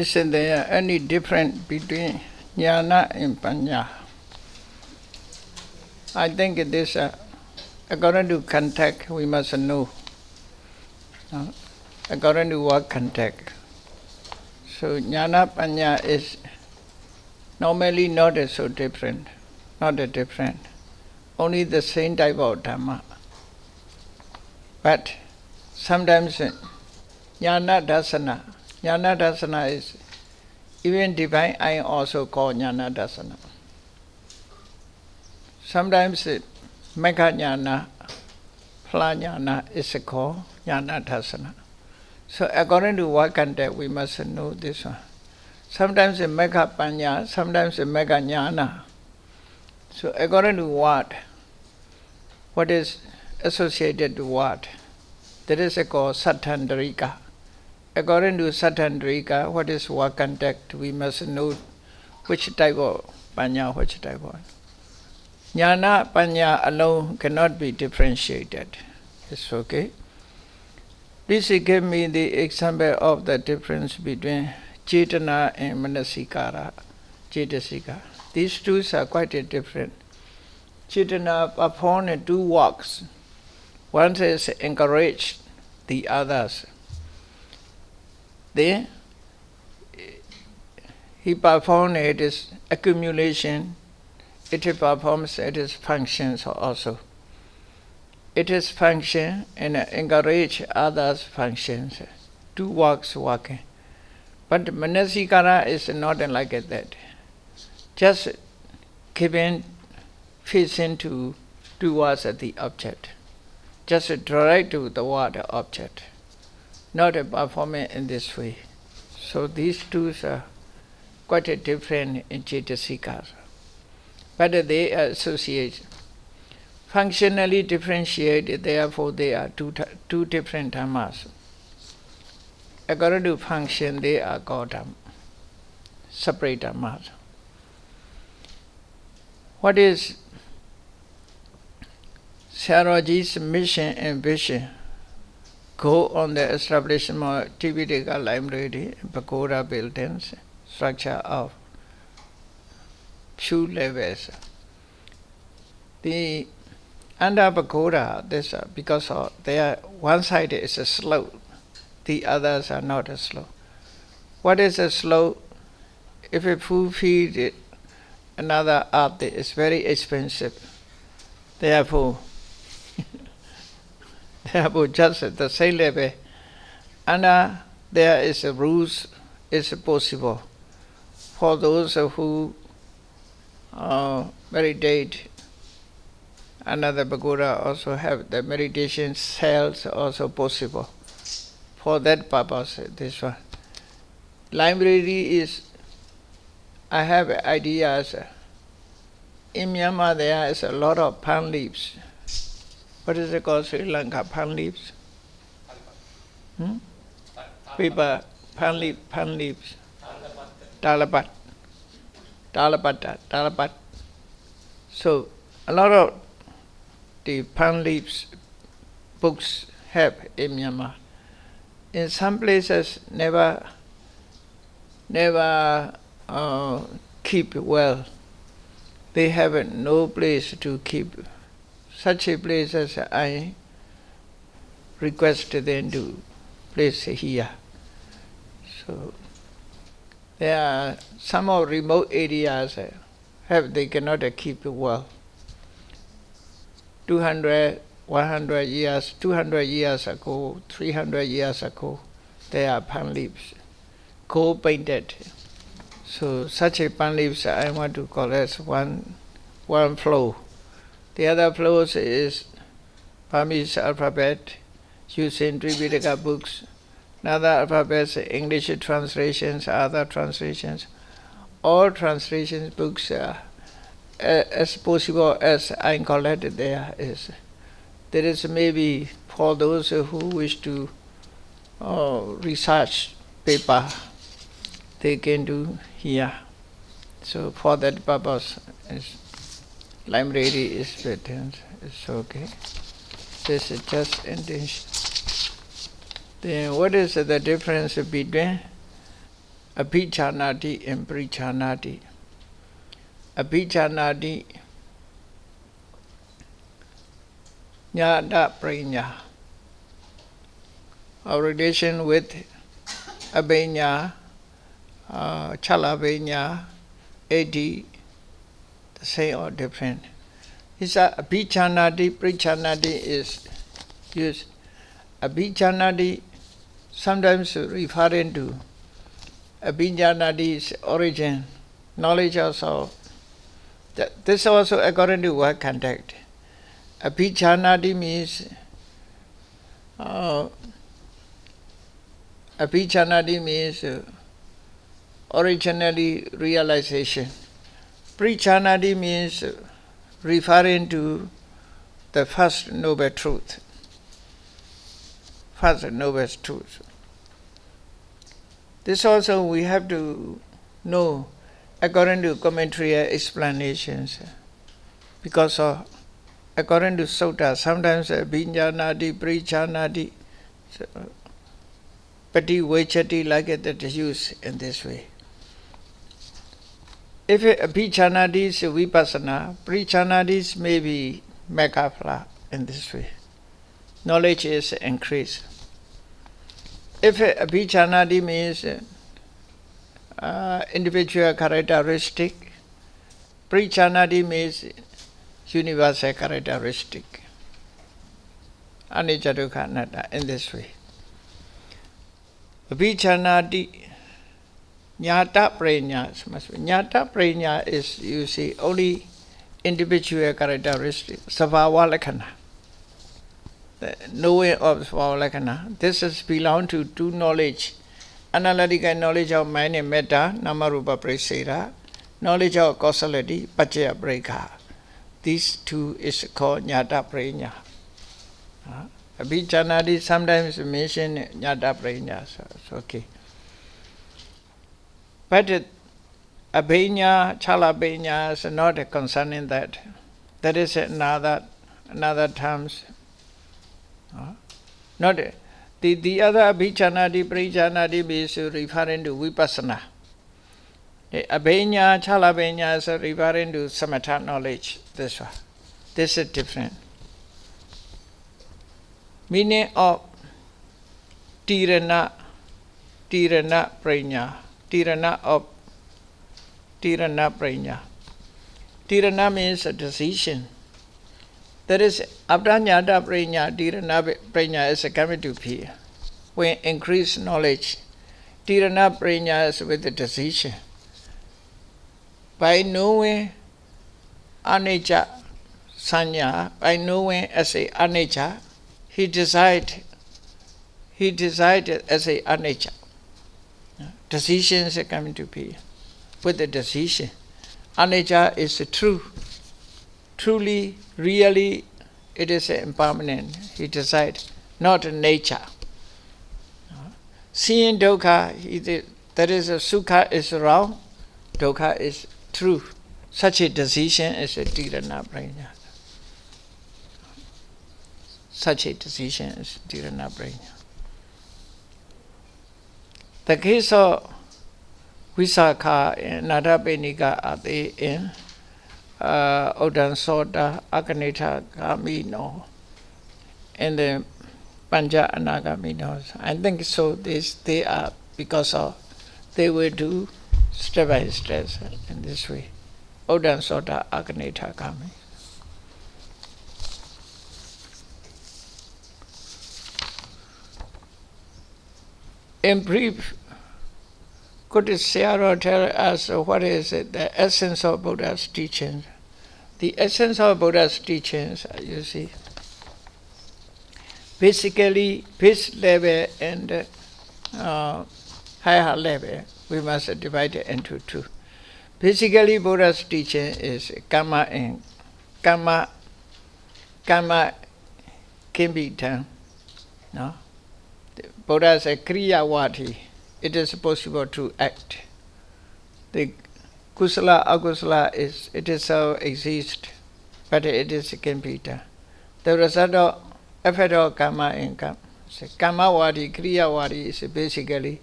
Isn't there any difference between jnana and paññā? I think it is, according to context, we must know. According to what context? So jnana paññā is normally not so different, not that different. Only the same type of dhamma. But sometimes jnana dasana is even divine eye also called jnana dasana. Sometimes megha jnana, phala jnana is called jnana dasana. So according to what context we must know this one. Sometimes megha paññā, sometimes megha jnana. So according to what is associated to what? That is called sattandrika. According to sattandrika, what is what context, we must know which type of paññā, which type of. Jnana, paññā alone cannot be differentiated. It's okay. Please give me the example of the difference between cetana and manasikara, cetasika. These two are quite different. Cetana perform two works. One is encourage the others. Then he performs its accumulation. It performs its functions also. It is function and encourage others' functions. Two works working. But manasikara is not like that. Just giving facing to towards the object. Just direct to the word object. Not performing in this way. So these two are quite different in cetasika. But they are associated. Functionally differentiated, therefore they are two different dhammas. According to function, they are called separate dhammas. What is Sayadaw's mission and vision? Go on the establishment of Tipitaka library, pagoda buildings, structure of few levels. The under pagoda, this because of one side is a slope, the others are not a slope. What is a slope? If you fulfill it, another art is very expensive. Therefore, just the same level, and there is a rules is possible for those who meditate. Another pagoda also have the meditation cells also possible. For that purpose, this one. Library is, I have ideas. In Myanmar there is a lot of palm leaves. What is it called, Sri Lanka? Palm leaves? Paper, palm leaves. Talapat. So, a lot of the palm leaves books have in Myanmar. In some places never keep well. They have no place to keep. Such a place as I request them to place here. So there are some of remote areas they cannot keep well. 200, 100 years, 200 years ago, 300 years ago, there are palm leaves, gold painted. So such a palm leaves I want to collect one floor. The other floors is Burmese alphabet using Tripitaka books, another alphabets, English translations, other translations. All translations books as possible as I collected there is maybe for those who wish to research paper, they can do here. So for that purpose, library is written. It's okay. This is just intention. Then what is the difference between Abhichanati and Prichanati. Abhichanati Jnana Prajna. Our relation with Abhenya, Chalavenya, Edi, the same or different. It's Abhichanati, Prichanati is used. Abhichanati sometimes referring to Abhichanati's origin, knowledge also. This also according to word contact. Abhichanati means originally realization. Prichanati means referring to the first noble truth. First noble truth. This also we have to know according to commentary explanations. Because according to Sutta, sometimes Abhichanati, Prichanati, Pati Vechati like it that is used in this way. If Abhichanati is Vipassana, Prichanati may be Megaphala in this way. Knowledge is increased. If Abhichanati means individual characteristic, Prichanati means universal characteristic. Anicca dukkha anatta in this way. Abhichanati Jnata Prajna. Jnata Prajna is, you see, only individual characteristic. Sabhava Lakkhana. The knowing of Sabhava Lakkhana. This is belong to two knowledge. Analytical knowledge of mind and metta, Namarupa Prasera. Knowledge of causality, Paccaya Breka. These two is called Jnata Prajna. Abhichanati sometimes mention Jnata Prajna. So it's okay. But Abhenya, Chalabhenya is not concerning that. That is another terms. Not the other Abhichanati, Prichanati is referring to Vipassana. The Abhenya, Chalabhenya is referring to Samatha knowledge. This one. This is different. Meaning of Tirana Prajna. Tirana Prajna. Tirana means a decision. That is, after Jnata Prajna, Tirana Prajna is coming to appear. When increased knowledge, Tirana Prajna is with the decision. By knowing anicca sanya, by knowing as a anicca, he decided as a anicca. Decisions are coming to be. With the decision, anicca is true. Truly, really, it is impermanent. He decides, not nature. Seeing dukkha, that is, sukha is wrong, dukkha is true. Such a decision is a tirana prajna. Such a decision is tirana prajna. The case of Visakha and Nadapenika are they in Odansota, Akanita Kamino, and the Panja Anagaminos. I think so. They are because of they will do step by step in this way. Odansota, Akanita Kami. In brief, could Sayadaw tell us what is it, the essence of Buddha's teachings? The essence of Buddha's teachings, you see, basically base level and higher level, we must divide it into two. Basically, Buddha's teaching is karma and karma can be done. No? Buddha is a kriyavati. It is possible to act. The kusala, akusala it so exist, but it can be done. The result of effort of karma and karma. So karmavati, kriyavati is basically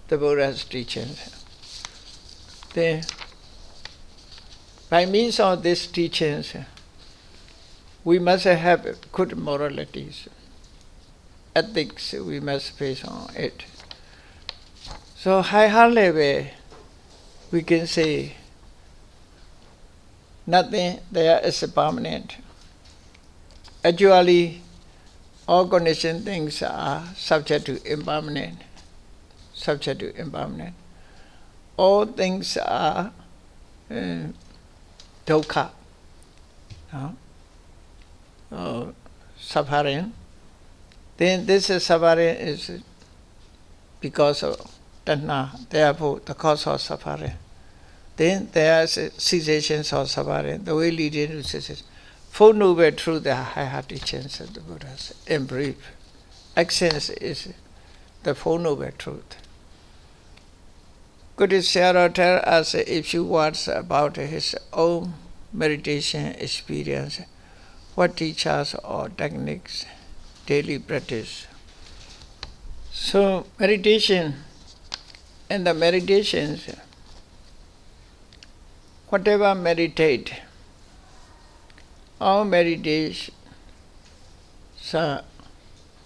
the Buddha's teachings. Then, by means of these teachings, we must have good moralities. Ethics, we must base on it. So high level, we can say nothing there is permanent. Actually, all conditioned things are subject to impermanent. Subject to impermanent. All things are dukkha, suffering. Then this suffering is because of tanha, therefore the cause of suffering. Then there is cessations of suffering, the way leading to cessation. Four Noble Truths, the higher teachings of the Buddhas. In brief, essence is the Four Noble Truths. Could Sayadaw tell us a few words about his own meditation experience? What teachers or techniques, daily practice? So meditation, and the meditations, whatever meditate, all meditation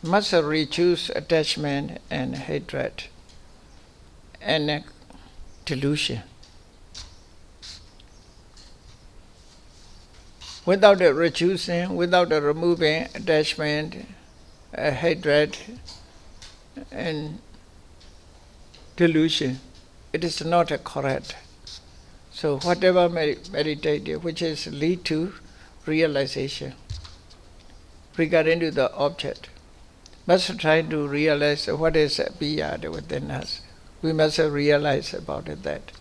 must reduce attachment and hatred and delusion. Without reducing, without removing attachment, hatred, and delusion, it is not correct. So whatever meditate, which is lead to realization regarding to the object, must try to realize what is beyond within us. We must realize about it that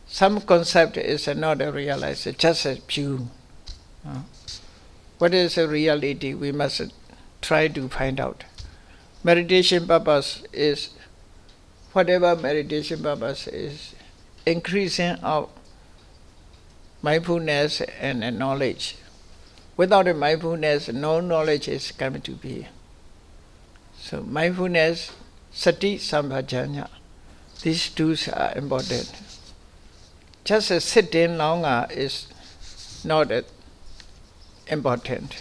some concept is not realized, just as pure. What is a reality? We must try to find out. Meditation purpose is, whatever meditation purpose is, increasing of mindfulness and knowledge. Without a mindfulness, no knowledge is coming to be. So mindfulness, sati, sampajanya, these two are important. Just sitting longer is not important.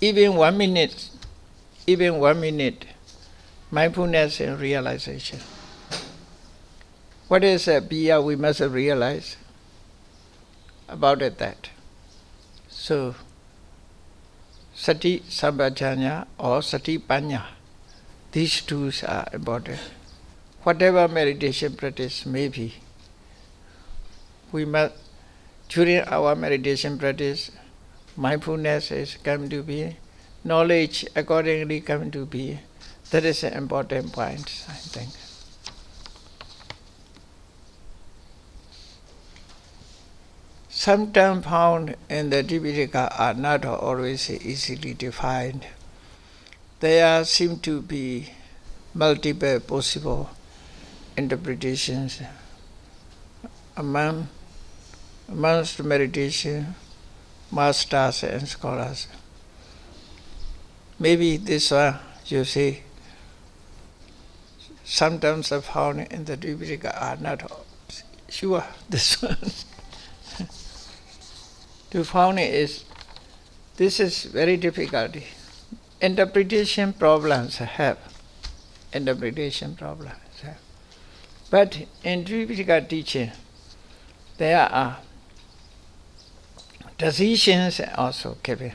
Even 1 minute, mindfulness and realization. What is biya? We must realize about it that. So, sati sampajanya or sati panya, these two are important. Whatever meditation practice may be, we must, during our meditation practice, mindfulness is coming to be, knowledge accordingly coming to be. That is an important point, I think. Some terms found in the Diṭṭhikathā are not always easily defined. There seem to be multiple possible interpretations amongst meditation masters and scholars. Maybe this one, you see, some terms are found in the Diṭṭhikathā are not sure. This one. To find it is, this is very difficult. Interpretation problems have. Interpretation problems have. But in Diṭṭhikathā teaching, there are decisions also given.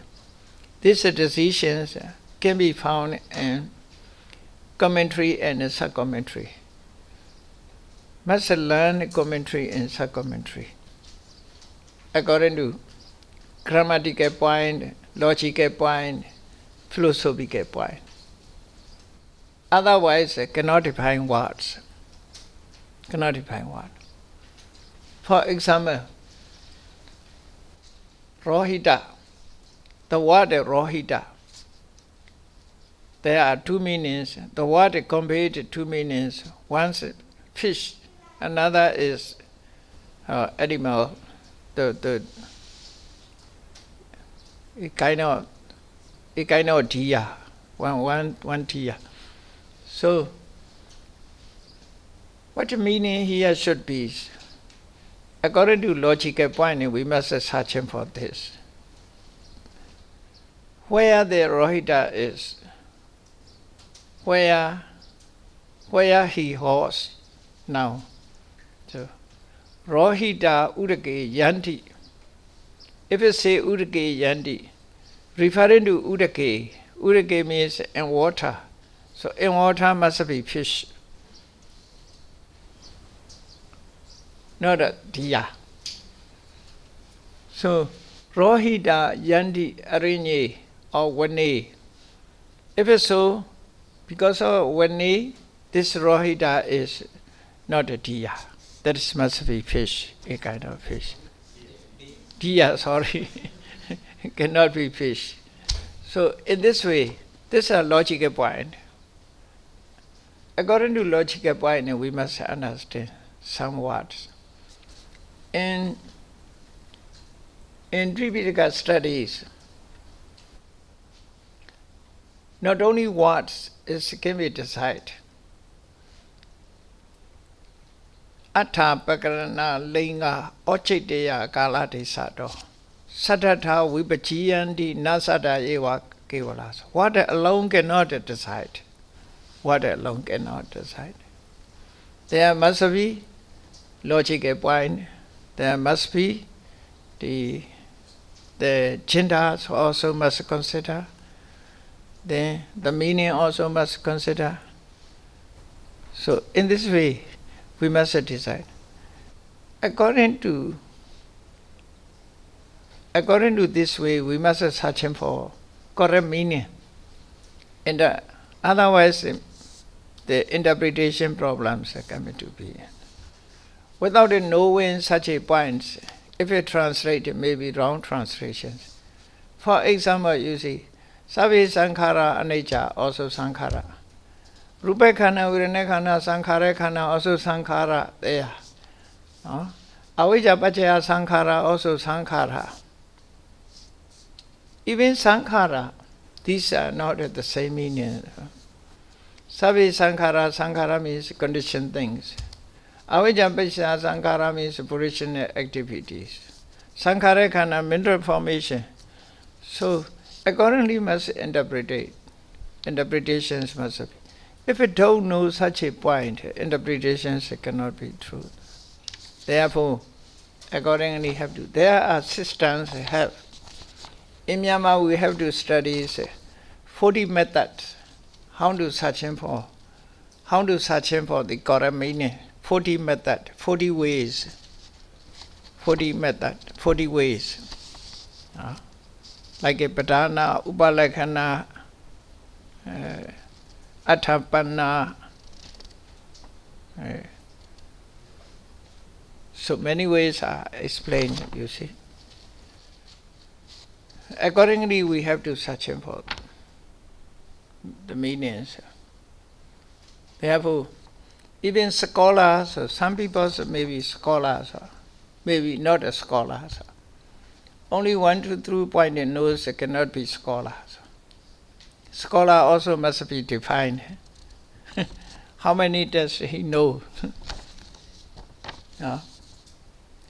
These decisions can be found in commentary and sub-commentary. Must learn commentary and sub-commentary according to grammatical point, logical point, philosophical point. Otherwise, cannot define words. Cannot define words. For example, rohita, the word rohita, there are two meanings. The word conveyed two meanings. One is fish, another is animal, a kind of deer, one deer. So, what the meaning here should be? According to logical point, we must search for this. Where the Rohita is, where he was now. So, Rohita Udake Yanti. If you say Udake Yanti, referring to Udake, Udake means in water. So in water must be fish. Not a diya. So Rohita Yanti Arinye or Wane. If it's so, because of Wane, this Rohita is not a diya. That must be fish, a kind of fish. Diya, sorry, cannot be fish. So in this way, this is a logical point. According to logical point, we must understand some words. In Tripitaka studies, not only words can be decided. Atta pakarana linga ochiteya kalati sato. Satthatha vipachiyanti nasata eva kevalas. Water alone cannot decide. Water alone cannot decide. There must be logical point. There must be the genders also must consider. Then the meaning also must consider. So in this way, we must decide. According to this way, we must search for correct meaning. And otherwise, the interpretation problems are coming to be. Without knowing such a point, if you translate, it may be wrong translations. For example, you see, Savi Sankhara Anicca, also Sankhara. Rupa Khana, Virana Khana, Sankhara Khana, also Sankhara, there. Avijja Paccaya Sankhara, also Sankhara. Even Sankhara, these are not the same meaning. Savi Sankhara, Sankhara means conditioned things. Avijja Paccaya Sankhara means volitional activities. Sankhara Khana, mental formation. So, accordingly must interpretations must be. If you don't know such a point, interpretations cannot be true. Therefore, accordingly have to. There are systems have. In Myanmar, we have to study 40 methods. How to search for the correct meaning. 40 methods, 40 ways. 40 methods, 40 ways. Like a Padana, Upalakhana, Athapanna. So many ways are explained, you see. Accordingly, we have to search for the meanings. Therefore, even scholars, some people may be scholars, maybe not scholars. Only 1 to 3 point knows cannot be scholars. Scholar also must be defined. How many does he know?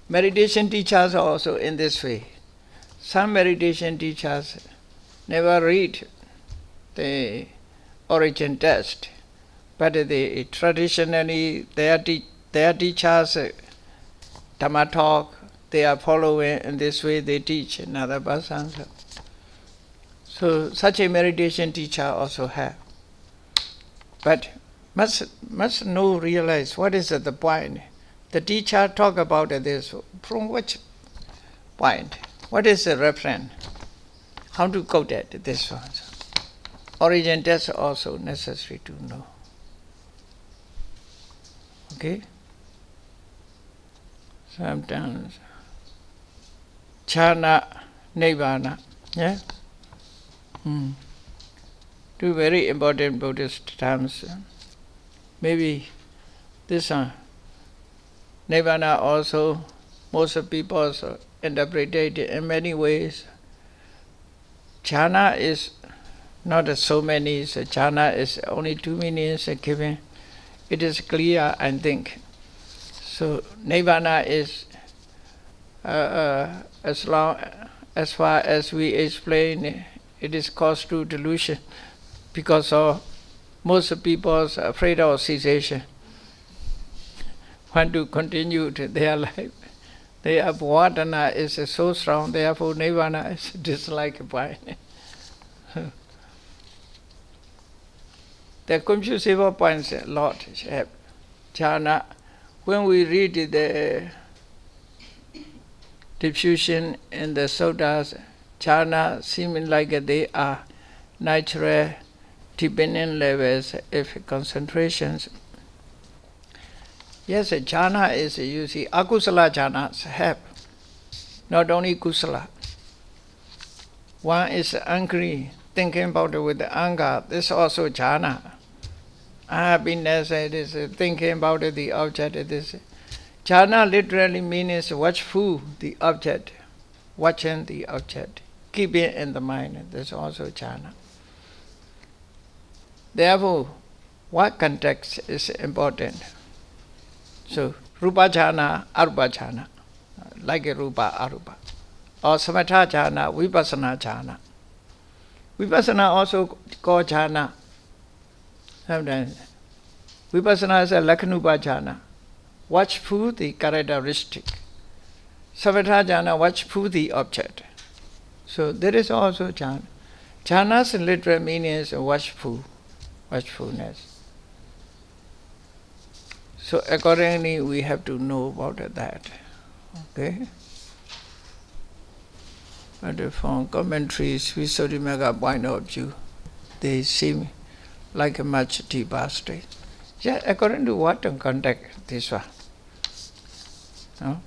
Meditation teachers are also in this way. Some meditation teachers never read the origin text, but they traditionally their teachers Dhamma talk, they are following in this way, they teach another person. So such a meditation teacher also have. But must know, realize what is the point. The teacher talk about this, from which point? What is the reference? How to quote that, this one? Origin text also necessary to know. Okay? Sometimes Chana, Nibbana, yeah? Two very important Buddhist terms. Maybe this one, Nibbana also, most of people interpret it in many ways. Jhana is not so many. So jhana is only 2 meanings given. It is clear, I think. So nirvana is as far as we explain, it is caused to delusion because of most people are afraid of cessation, want to continue to their life. Their bhavadana is so strong, therefore nirvana is disliked by. The confusing points a lot. Jhana, when we read the diffusion in the suttas, jhana seeming like they are natural dependent levels of concentrations. Yes, jhana is, you see, akusala jhanas have not only kusala. One is angry, thinking about it with the anger. This is also jhana. Happiness, it is thinking about it, the object. It is jhana literally means watchful the object, watching the object, keeping it in the mind. This is also jhana. Therefore, what context is important? So, rupa jhana, arupa jhana, like a rupa, arupa. Or samatha jhana, vipassana jhana. Vipassana also called jhana. Sometimes vipassana is a lakhanupa jhana. Watchful the characteristic. Samatha jhana, watchful the object. So there is also jhana. Jhana's literal meaning is watchful, watchfulness. So accordingly we have to know about that. Okay? But from commentaries, Visuddhimagga point of view, they seem like a much deeper state. Yeah, according to what context this one? No?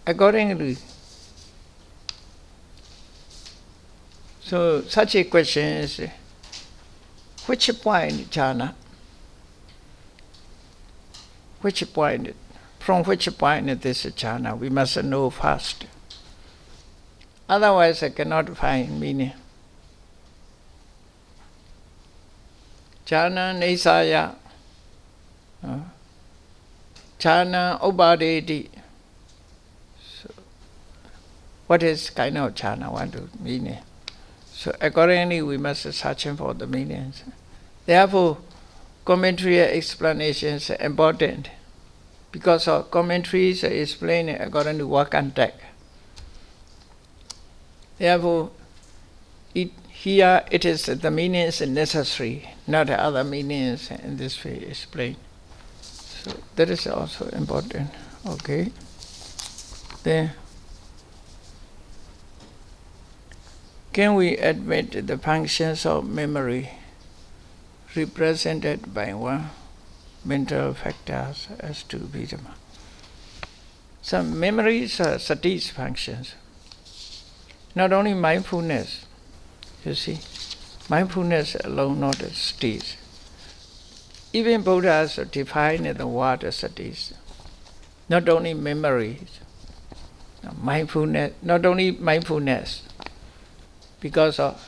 Accordingly, so such a question is, which point jhana? Which point? From which point this jhana? We must know first. Otherwise I cannot find meaning. Jhana nisaya, jhana upadeti. So, what is kind of jhana? Want to meaning? So accordingly we must search for the meanings. Therefore, commentary explanations are important because of commentaries explain according to what context. Therefore, here it is the meaning is necessary, not other meanings in this way explained. So that is also important. Okay. Then, can we admit the functions of memory represented by one mental factors as to Vidama? Some memories are sati's functions. Not only mindfulness, you see, mindfulness alone not satis. Even Buddhas define the word satis. Not only memories, mindfulness, not only mindfulness, because of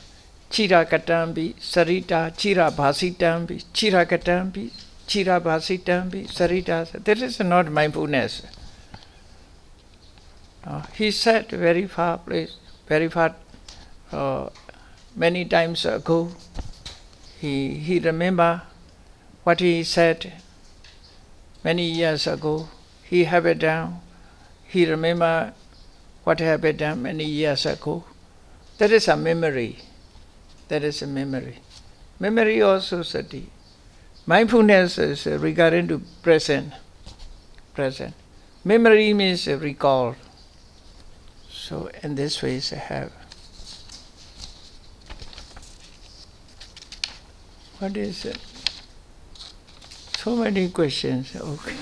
chirakatambi, sarita, chirabhasitambi, chirakatambi, chirabhasitambi, sarita. That is not mindfulness. He said very far place. Very far, many times ago, he remember what he said many years ago. He have it down. He remember what happened done many years ago. That is a memory. That is a memory. Memory also sati. Mindfulness is regarding to present. Present. Memory means recall. So in this way I have. What is it? So many questions. Okay.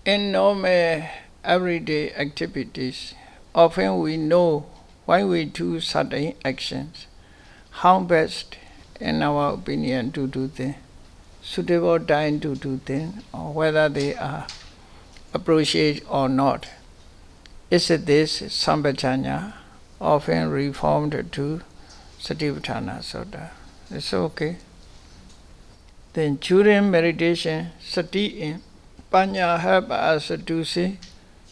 In normal everyday activities, often we know when we do certain actions, how best, in our opinion, to do them, suitable time to do them, or whether they are appropriate or not. Is this Sampajanya, often reformed to Satipatthana Sutta? It's okay. Then during meditation, Sati and Panya help us to see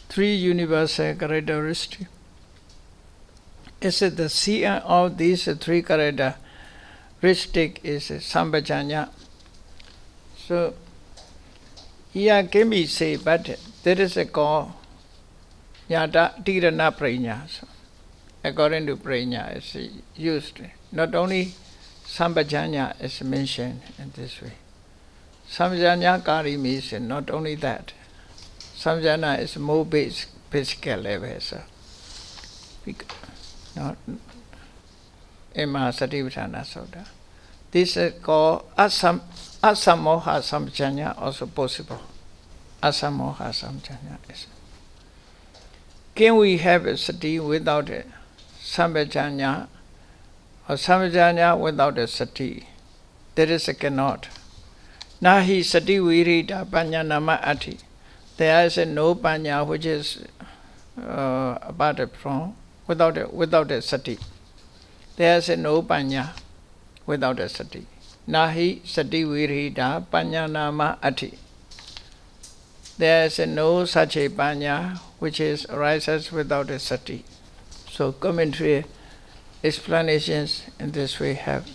three universal characteristics. Is it the seeing of these three characteristics is Sampajanya? So here can be said, but there is a call Yata Tirana Prajna. So, according to Prajna is used. Not only Sampajanya is mentioned in this way. Sampajanya Kari means not only that. Sampajanya is more basic level. So. Not in Satipatthana Sutta. This is called Asamoha Sampajanya, also possible. Asamoha Sampajanya is. Can we have a sati without a Sampajanya, or Sampajanya without a sati? There is a cannot. Nahi sati virita panya nama ati. There is no panya which is apart from without a sati. There is no panya without a sati. Nahi sati virita panya nama ati. There is no such a panya which arises without a sati. So commentary explanations in this way have.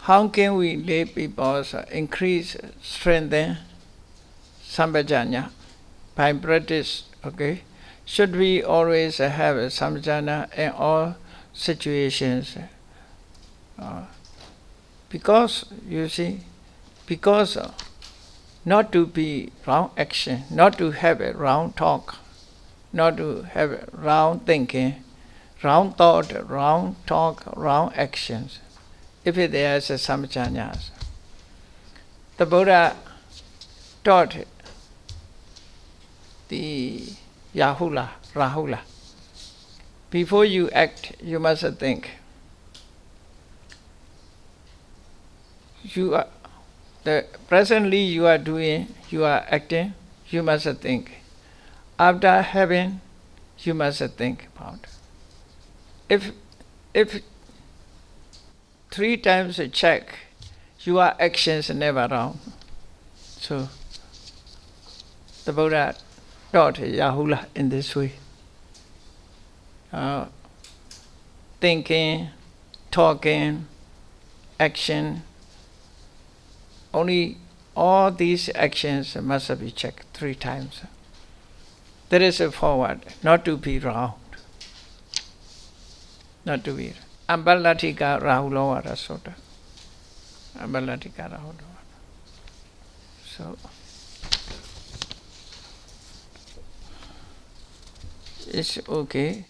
How can we lay people increase, strengthen Sampajanya? By practice, okay? Should we always have a Sampajanya in all situations? Because, you see, because not to be wrong action, not to have a wrong talk, not to have a wrong thinking, wrong thought, wrong talk, wrong actions. If there is a Sampajanya, the Buddha taught the Rahula. Before you act, you must think. Presently you are acting, you must think. After having, you must think about. If 3 times a check, your actions never wrong. So the Buddha taught Rahula in this way. Thinking, talking, action, only all these actions must be checked 3 times. There is a forward, not to be wrong. Not to be. Analytical Knowledge Sutta. Analytical Knowledge. So it's okay.